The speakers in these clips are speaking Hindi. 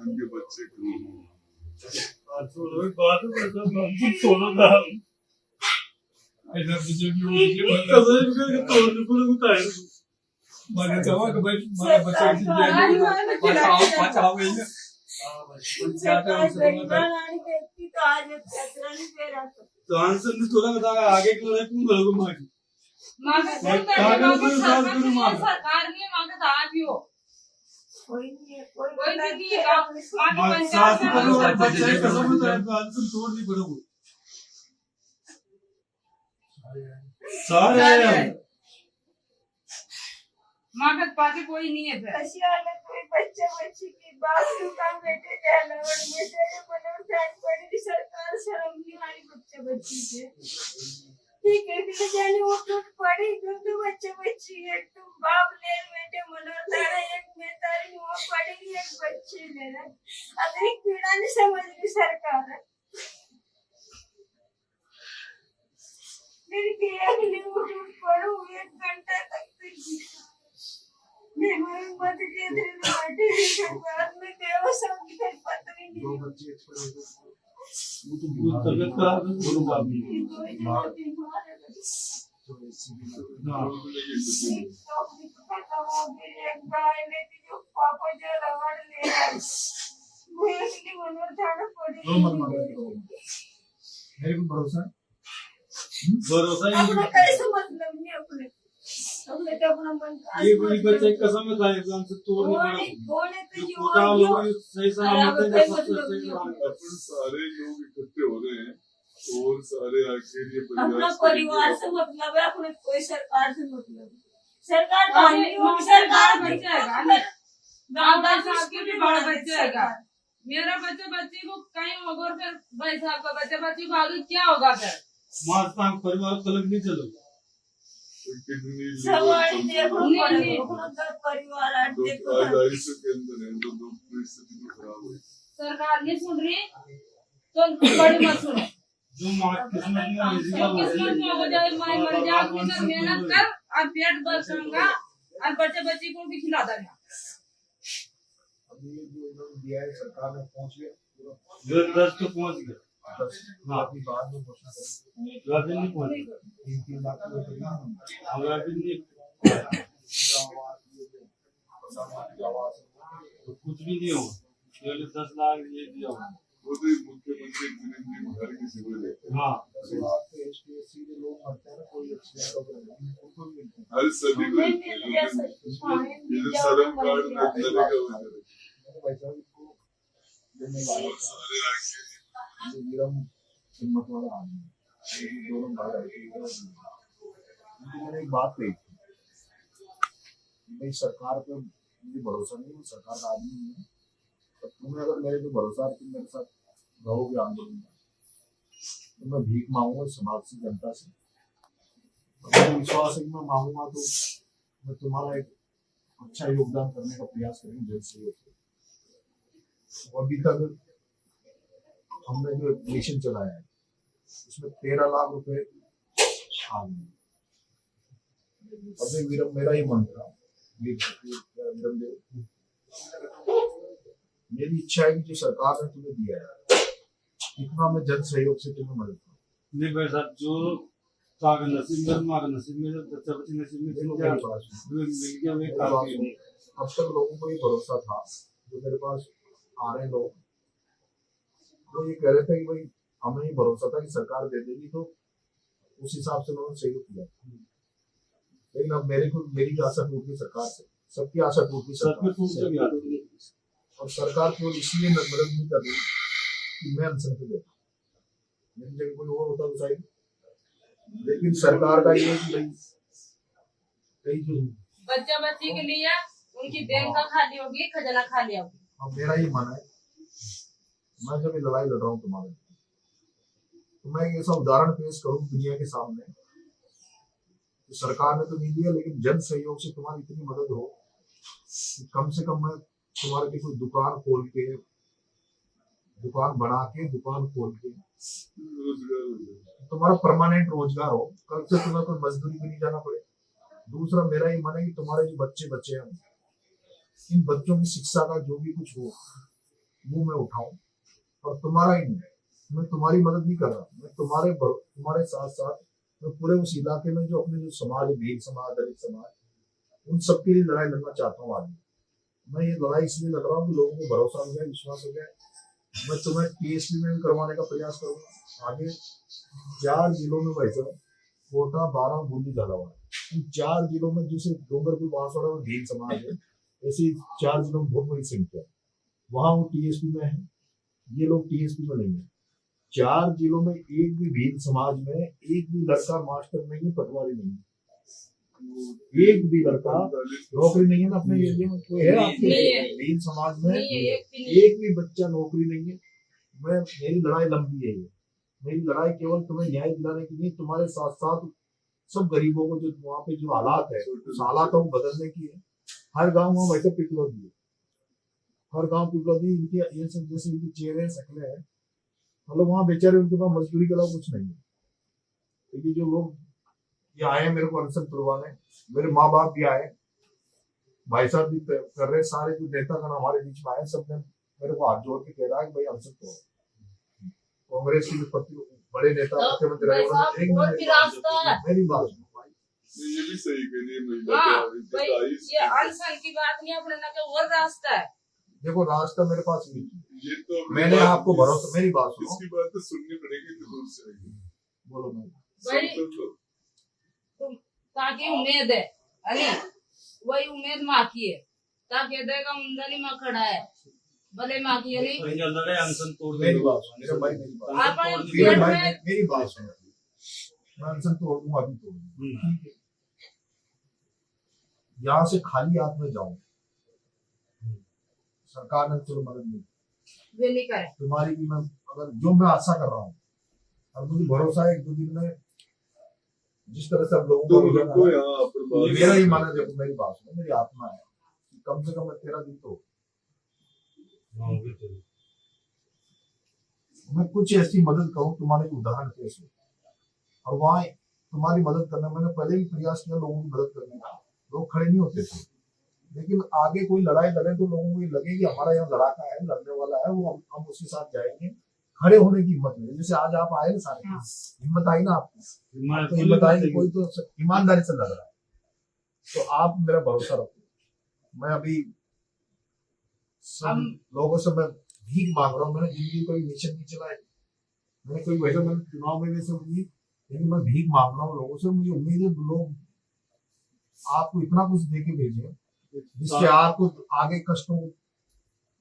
उनके बच्चे आगे सरकार ने मांगे तो आज भी हो कोई नहीं मागत पाते कोई नहीं है कोई बच्चा बच्ची की बात दुकान बैठे जाना और बेचारे बनो जान पड़ी सरकार शर्म नहीं हमारी बच्चा बच्ची से ठीक है कि जाने वो टूट पड़ी तो बच्चा बच्ची है तुम बाप ले बेटे मनोरतारा एक में तारी वो पड़ी एक बच्ची लेना अरे पीड़ा नहीं समझ रही सरकार मेरी पिया के लिए वो टूट पड़ो 1 घंटा तक मैं मत के तेरे माटी के बाद में देव सब के पता ही नहीं 2 बच्चे एक्सपायर हो गए वो तो बहुत तबीयत खराब है दोनों बाप की मेरे को भरोसा अपना कैसे मतलब नहीं अपने तो अपना मन ये बड़ी बच्चे कसम में खाए एग्जाम से तोड़ नहीं बोले तो जो पूरा लोग सही सलामत है सबसे सही सलामत अपन सारे लोग इकट्ठे हो रहे हैं और सारे आके ये अपना परिवार से मतलब है अपने कोई सरकार से मतलब सरकार सरकार बच्चा है दादा साहब के भी बड़ा बच्चा है मेरा बच्चा बच्चे को कहीं होगा और फिर भाई साहब का बच्चा बच्चे को आगे क्या होगा फिर माता परिवार को अलग नहीं चलो सवाल देखो परिवार देखो के अंदर है तो परिस्थिति तो खराब हुई सरकार नहीं सुन रही तो बड़ी मत सुनो जो मां किस्मत में हो जाए मां मर जाए अपनी मेहनत कर और पेट बचाऊंगा और बच्चे बच्ची को भी खिला देगा अभी जो दिया है सरकार ने पहुंच गया जो 10 तो पहुंच गया हाँ अभी बाद में घोषणा करेंगे राजन नहीं पहुंच 3 लाख रुपए हमारा भी नहीं तो कुछ भी नहीं होगा केवल 10 लाख ये दिया होगा वो तो मुख्यमंत्री घर किसी को लेते हाँ सीधे लोग मरते हैं कोई एक्सीडेंट हो गया हर सभी को शर्म कार्ड में चलेगा सारे आके विरम हिम्मत वाला आदमी दोनों भाग आए थे मैंने एक बात कही थी भाई सरकार पे मुझे भरोसा नहीं है सरकार का आदमी नहीं है तो तुम्हें अगर मेरे पे भरोसा है तुम मेरे साथ रहोगे आंदोलन में तो मैं भीख मांगूंगा समाज से जनता से मुझे विश्वास है कि मैं मांगूंगा तो मैं तुम्हारा एक अच्छा योगदान करने का प्रयास करेंगे जल्द से जल्द अभी तक हमने जो मिशन चलाया है उसमें 13 लाख रुपए आ गए अभी मेरा ही मन था मेरी इच्छा है कि जो सरकार ने तुम्हें दिया है इतना मैं जन सहयोग से तुम्हें मदद करूँ नहीं भाई साहब जो ताकत नसीब में मार नसीब में बच्चा बच्ची नसीब में मिल गया वे काफी है अब तक लोगों को ये भरोसा था जो मेरे पास आ रहे लोग वो ये कह रहे थे कि भाई हमें ही भरोसा था कि सरकार दे देगी तो उस हिसाब से उन्होंने सहयोग किया लेकिन अब मेरी आशा टूट गई सरकार से सबकी आशा टूट गई और सरकार को इसलिए मदद नहीं कर रही कि मैं अनशन पे बैठा मेरी जगह कोई और होता तो शायद लेकिन सरकार का ये कि भाई कई जो बच्चा बच्ची के लिए उनकी बैंक का खाली होगी खजाना खाली होगी अब मेरा ही मन है मैं जब ये लड़ाई लड़ रहा हूँ तुम्हारे तो मैं एक ऐसा उदाहरण पेश करूँ दुनिया के सामने तो सरकार ने तो नहीं दिया लेकिन जन सहयोग से तुम्हारी इतनी मदद हो कि कम से कम मैं तुम्हारे लिए कोई दुकान खोल के दुकान बना के दुकान खोल के तुम्हारा परमानेंट रोजगार हो कल से तुम्हें कोई मजदूरी भी नहीं जाना पड़े दूसरा मेरा ही मन है कि तुम्हारे जो बच्चे हैं इन बच्चों की शिक्षा का जो भी कुछ हो वो मैं उठाऊं, और तुम्हारा ही नहीं, मैं तुम्हारी मदद नहीं कर रहा, मैं तुम्हारे साथ साथ मैं पूरे उस इलाके में जो अपने जो समाज है, भील समाज, दलित समाज, उन सबके लिए लड़ाई लड़ना चाहता हूँ। आगे मैं ये लड़ाई इसलिए लड़ रहा हूँ कि लोगों को भरोसा हो जाए, विश्वास हो जाए। मैं तुम्हें पीएचडी में भी करवाने का प्रयास करूंगा। आगे 4 जिलों में भाई साहब कोटा, 12, बूंदी, झालावाड़, इन 4 जिलों में जैसे डूंगरपुर, बांसवाड़ा और भील समाज है, ऐसे 4 जिलों में बहुत बड़ी संख्या है। वहां वो टीएसपी में है, ये लोग टीएसपी में नहीं है। 4 जिलों में एक भी भील समाज में एक भी लड़का मास्टर नहीं है, पटवारी नहीं है, एक भी लड़का नौकरी नहीं है ना अपने एरिया में। कोई है आपके भील समाज में? एक भी बच्चा नौकरी नहीं है। मेरी लड़ाई लंबी है। ये मेरी लड़ाई केवल तुम्हें न्याय दिलाने की नहीं, तुम्हारे साथ साथ सब गरीबों को जो वहाँ पे जो हालात है उस हालातों को बदलने की है। हर गाँव में वैसे पिपलौदी है, हर गाँव पिपलौदी, इनके ये सब जैसे इनकी चेहरे शक्लें हैं, मतलब वहाँ बेचारे उनके पास मजदूरी के अलावा कुछ नहीं है। क्योंकि जो लोग ये आए मेरे को अनशन करवाने, मेरे माँ बाप भी आए, भाई साहब भी कर रहे, सारे जो नेता गण हमारे बीच में आए, सबने मेरे को हाथ जोड़ के कह रहा है कि भाई अनशन करो। कांग्रेस के जो बड़े नेता मुख्यमंत्री रहे, मेरी बात सुनो भाई, ये भी सही करिए। ये अनशन की बात नहीं, अपने ना और रास्ता है। देखो रास्ता मेरे पास नहीं, ये तो मैंने आपको भरोसा, मेरी बात सुनो, इसकी बात तो सुननी पड़ेगी जरूर से। बोलो तुम ताकि उम्मीद है अरे वही उम्मीद माँ की है, ताकि देगा मुंदनी माँ खड़ा है भले माँ की अली मेरी बात सुनो, मेरा भाई मेरी बात सुनो, मैं अनशन तोड़ दूंगा, अभी तोड़ दूंगा, ठीक है? यहाँ से खाली हाथ में जाऊं, सरकार ने चलो मदद नहीं करे तुम्हारी भी, मैं अगर जो मैं आशा कर रहा हूँ, और मुझे भरोसा है 1-2 दिन में जिस तरह से अब लोगों को मेरा ही माना, देखो मेरी बात सुनो, मेरी आत्मा है, कम से कम 13 दिन तो मैं कुछ ऐसी मदद करूं, तुम्हारे उदाहरण पेश हो, और वहां तुम्हारी मदद करना, मैंने पहले भी प्रयास किया लोगों की मदद करने का, लोग खड़े नहीं होते थे, लेकिन आगे कोई लड़ाई लड़े तो लोगों को ये लगे कि हमारा यहाँ लड़ाका है, लड़ने वाला है, वो हम उसके साथ जाएंगे, खड़े होने की हिम्मत मिले। जैसे आज आप आए ना सारे, हिम्मत आई ना आपको, तो हिम्मत आई, कोई तो ईमानदारी से लड़ रहा है, तो आप मेरा भरोसा रखो। मैं अभी सब लोगों से मैं भीख मांग रहा हूँ, मैंने जिंदगी कोई मिशन नहीं चलाया, मैंने कोई वैसे मैंने चुनाव में वैसे नहीं, लेकिन मैं भीख मांग रहा हूँ लोगों से। मुझे उम्मीद है लोग आपको इतना कुछ दे के भेजे जिससे आपको आगे कष्टों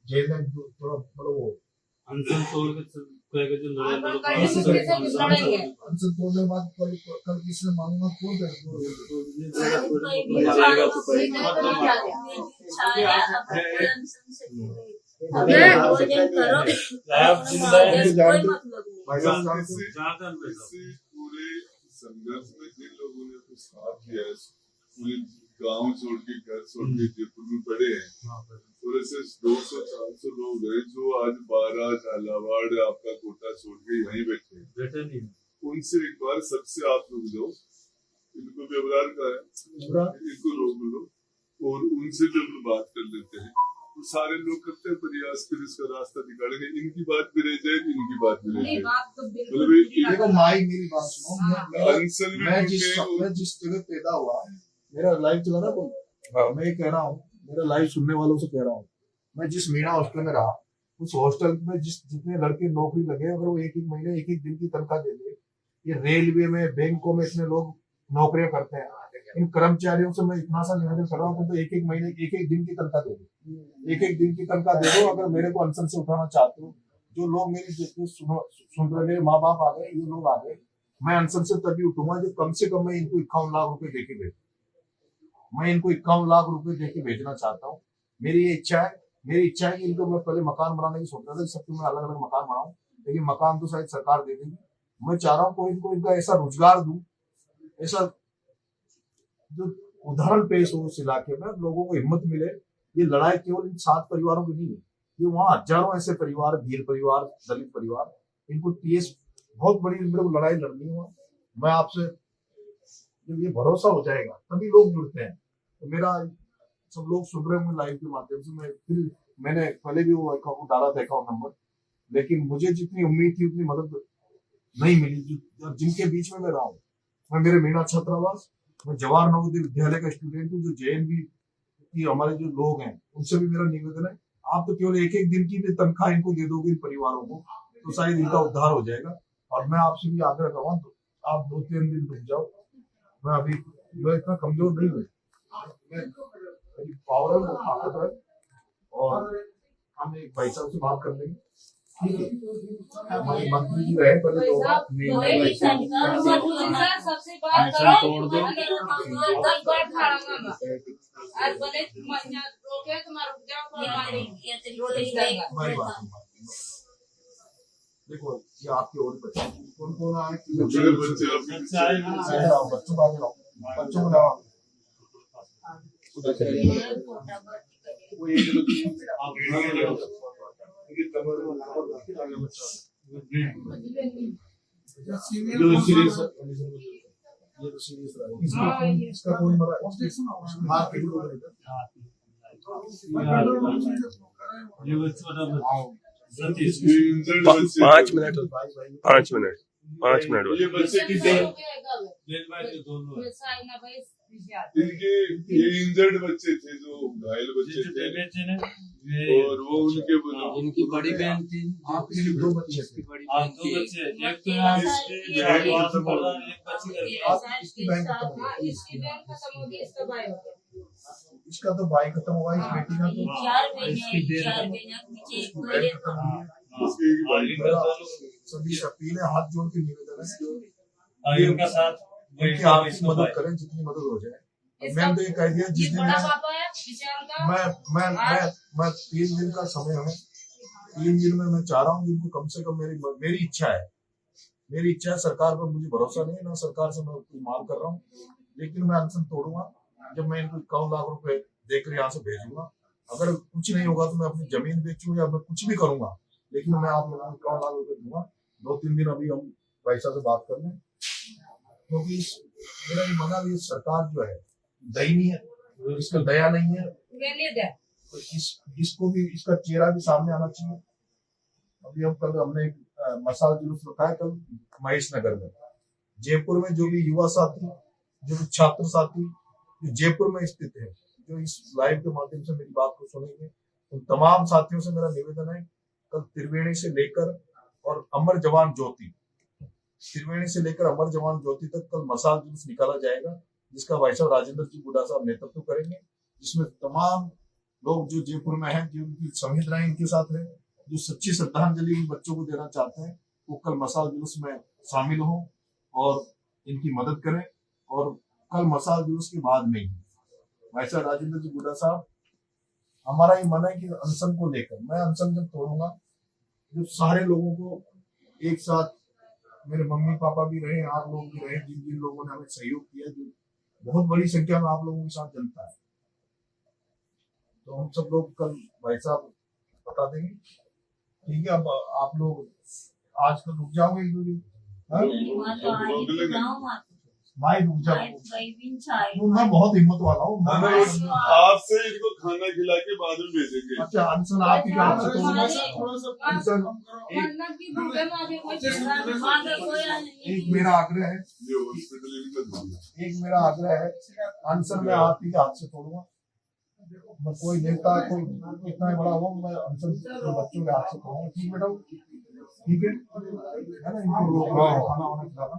झेलने थोड़ा मतलब वो अनशन तोड़ के अनशन तोड़ने के बाद कल किसने मांगूंगा कौन पूरे संघर्ष में जिन लोगों ने तो साथ दिया है, पूरे गांव छोड़ के घर छोड़ के जयपुर में पड़े हैं, और ऐसे 200-400 लोग हैं जो आज 12 झालावाड़ आपका कोटा छोड़ के यहीं बैठे हैं। उनसे एक बार सबसे आप लोग जाओ, इनको व्यवहार का है, इनको रोक लो और उनसे जब बात कर लेते हैं, तो सारे लोग करते हैं प्रयास, फिर इसका रास्ता निकालेंगे। इनकी बात भी रह जाए, इनकी बात भी रह जाए। देखो माई मेरी बात सुनो, मैं जिस जगह पैदा हुआ, मेरा लाइव चला रहा कोई, मैं ये कह रहा हूँ, मेरा लाइव सुनने वालों से कह रहा हूँ, मैं जिस मीणा हॉस्टल में रहा, उस हॉस्टल में जितने लड़के नौकरी लगे, अगर वो 1-1 महीने 1-1 दिन की तनख्वाह दे दे, ये रेलवे में, बैंकों में इतने लोग नौकरियां करते हैं, इन कर्मचारियों से मैं इतना सा निवेदन कर रहा हूँ तो 1-1 महीने 1-1 दिन की तनख्वाह दे दो, 1-1 दिन की तनख्वाह दे दो। अगर मेरे को अनशन से उठाना चाहते हो, जो लोग मेरी सुन रहे, मेरे माँ बाप आ गए, ये लोग आ गए, मैं अनशन से तभी उठूंगा जब कम से कम मैं इनको 51 लाख रुपए दे के भेजूं। मैं इनको 51 लाख रुपए दे के भेजना चाहता हूँ। मेरी ये इच्छा है, मेरी इच्छा है कि इनको मैं पहले मकान बनाने की सोच रहा था, सबको मैं अलग अलग मकान बनाऊं, लेकिन मकान तो शायद सरकार दे देगी। मैं चाह रहा हूँ कोई इनको इनका ऐसा रोजगार दूं, ऐसा जो उदाहरण पेश हो उस इलाके में, लोगों को हिम्मत मिले। ये लड़ाई केवल इन 7 परिवारों की नहीं है, ये वहाँ हजारों ऐसे परिवार, भील परिवार, दलित परिवार, इनको टीएस बहुत बड़ी लड़ाई लड़नी है। मैं आपसे जब ये भरोसा हो जाएगा तभी लोग जुड़ते हैं। तो मेरा सब लोग सुन रहे होंगे लाइव के माध्यम से। मैंने पहले भी वो अकाउंट डाला था, अकाउंट नंबर, लेकिन मुझे जितनी उम्मीद थी उतनी मदद नहीं मिली। जिनके बीच में मैं रहा हूँ, मैं मेरे मीना छात्रावास, मैं जवाहर नवोदय विद्यालय का स्टूडेंट हूँ, जो JNV की हमारे जो लोग हैं उनसे भी मेरा निवेदन है, आप तो केवल एक एक दिन की भी तनख्वाह इनको दे दोगे इन परिवारों को, तो शायद इनका उद्धार हो जाएगा। और मैं आपसे भी आग्रह करूँ, तो आप 2-3 दिन रुक जाओ। मैं इतना कमजोर नहीं हूँ, मेरी पावर है, ताकत है, और हम एक भाई साहब से बात कर लेंगे। ठीक है, हमारे मंत्री जी रहे पहले तो सबसे बात करो, तोड़ दो। देखो ये आपके और बच्चे कौन कौन आए, बच्चों को आगे लाओ, बच्चों को लाओ। वो इसका कोई मरा हाथ के ऊपर ये छोटा पाँच मिनट ये बच्चे की इनके ये इंजर्ड बच्चे थे, जो घायल बच्चे थे, और वो उनके इनकी बड़ी बहन थी, आपके 2 बच्चे थे, 2 बच्चे, एक तो यहाँ इसकी बहन खत्म हो गई, इसका तो भाई खत्म हुआ, इस बेटी का तो सभी अपील है, हाथ जोड़ के निवेदन है, इनका साथ इनकी आपकी मदद करें जितनी मदद हो जाए। मैंने तो ये कह दिया, जिस दिन मैं 3 दिन का समय है, 3 दिन में मैं चाह रहा हूँ इनको कम से कम, मेरी इच्छा है, सरकार पर मुझे भरोसा नहीं है, ना सरकार से मैं कोई मांग कर रहा हूँ, लेकिन मैं अनशन तोड़ूंगा जब मैं इनको 51 लाख रुपए देकर यहाँ से भेजूंगा। अगर कुछ नहीं होगा तो मैं अपनी जमीन बेचूं या मैं कुछ भी करूंगा, लेकिन मैं आप लोगों को 51 लाख रुपए दूंगा। 2-3 दिन अभी हम भाई साहब से बात कर लें, क्योंकि मेरा ये माना, ये सरकार जो है दयनीय है, इसका दया नहीं है, तो इसको भी, इसका चेहरा भी सामने आना चाहिए। अभी हमने एक मसाल जुलूस रखा है कल महेश नगर में, जयपुर में जो भी युवा साथी, जो भी छात्र साथी जो जयपुर में स्थित है, जो इस लाइव के माध्यम से मेरी बात को सुनेंगे, उन तमाम साथियों से मेरा निवेदन है, कल त्रिवेणी से लेकर और अमर जवान ज्योति, त्रिवेणी से लेकर अमर जवान ज्योति तक कल मसाल जुलूस निकाला जाएगा, जिसका भाई साहब राजेंद्र जी बुड्ढा साहब नेतृत्व करेंगे, जिसमें तमाम लोग जो जयपुर में हैं, जो उनकी संवेदनाएं इनके साथ है, जो सच्ची श्रद्धांजलि उन बच्चों को देना चाहते हैं, वो कल मसाल जुलूस में शामिल हों और इनकी मदद करें। और कल मसाल जुलूस के बाद में ही भाई साहब राजेंद्र जी बुड्ढा साहब, हमारा ये मन है कि अनशन को लेकर, मैं अनशन जब तोड़ूंगा, जब सारे लोगों को एक साथ, मेरे मम्मी पापा भी रहे, आप लोग भी रहे, जिन जिन लोगों ने हमें सहयोग किया, जो बहुत बड़ी संख्या में आप लोगों के साथ जनता है, तो हम सब लोग कल भाई साहब बता देंगे। ठीक है, अब आप लोग आज कल रुक जाओगे 1-2 दिन, भाई रुक जाओ, मैं बहुत हिम्मत वाला हूँ, आपसे इनको खाना खिला के बाद में भेजेंगे। अच्छा अनशन आप ही का एक मेरा आग्रह है, अनशन में आप ही के हाथ से तोड़ूंगा। मैं कोई नेता, कोई इतना बड़ा हो, मैं अनशन बच्चों के हाथ से तोड़ूंगा। ठीक बेटा, ठीक है ना, इनको खाना वाना खिलाना।